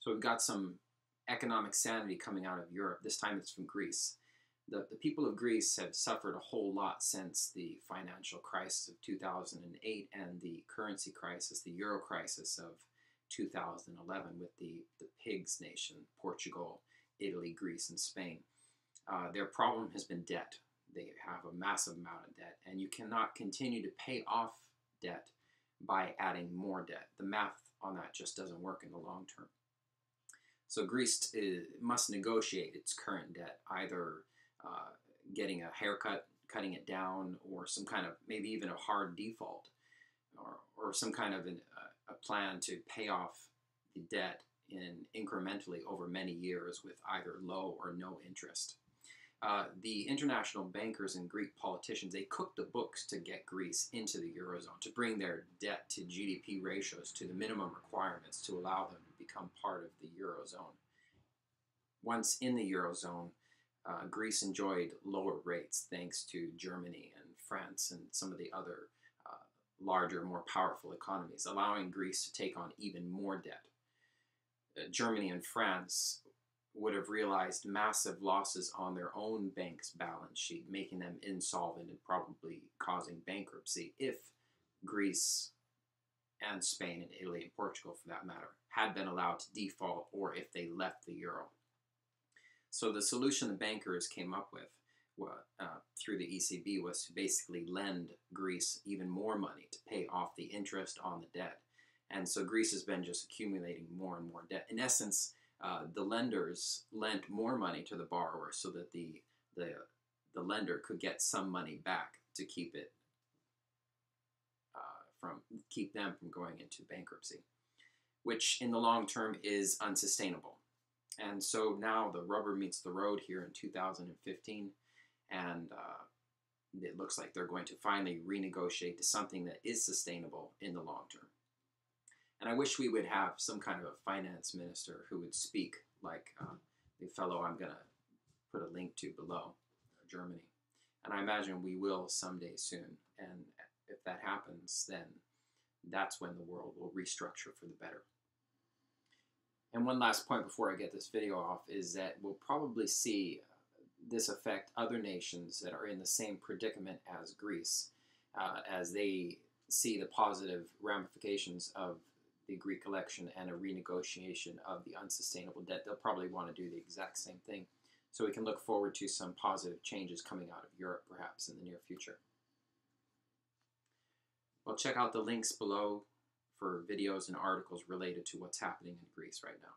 So we've got some economic sanity coming out of Europe. This time it's from Greece. The people of Greece have suffered a whole lot since the financial crisis of 2008 and the currency crisis, the euro crisis of 2011 with the pigs nation, Portugal, Italy, Greece, and Spain. Their problem has been debt. They have a massive amount of debt, and you cannot continue to pay off debt by adding more debt. The math on that just doesn't work in the long term. So Greece must negotiate its current debt, either getting a haircut, cutting it down, or some kind of, maybe even a hard default, or some kind of a plan to pay off the debt incrementally over many years with either low or no interest. The international bankers and Greek politicians, they cooked the books to get Greece into the Eurozone, to bring their debt to GDP ratios to the minimum requirements to allow them to become part of the Eurozone. Once in the Eurozone, Greece enjoyed lower rates thanks to Germany and France and some of the other larger, more powerful economies, allowing Greece to take on even more debt. Germany and France would have realized massive losses on their own bank's balance sheet, making them insolvent and probably causing bankruptcy if Greece and Spain and Italy and Portugal, for that matter, had been allowed to default or if they left the euro. So the solution the bankers came up with through the ECB was to basically lend Greece even more money to pay off the interest on the debt. And so Greece has been just accumulating more and more debt. In essence, the lenders lent more money to the borrower so that the lender could get some money back to keep them from going into bankruptcy, which in the long term is unsustainable. And so now the rubber meets the road here in 2015, and it looks like they're going to finally renegotiate to something that is sustainable in the long term. And I wish we would have some kind of a finance minister who would speak like the fellow I'm going to put a link to below, Germany. And I imagine we will someday soon. And if that happens, then that's when the world will restructure for the better. And one last point before I get this video off is that we'll probably see this affect other nations that are in the same predicament as Greece, as they see the positive ramifications of the Greek election and a renegotiation of the unsustainable debt. They'll probably want to do the exact same thing. So we can look forward to some positive changes coming out of Europe perhaps in the near future. Well, check out the links below for videos and articles related to what's happening in Greece right now.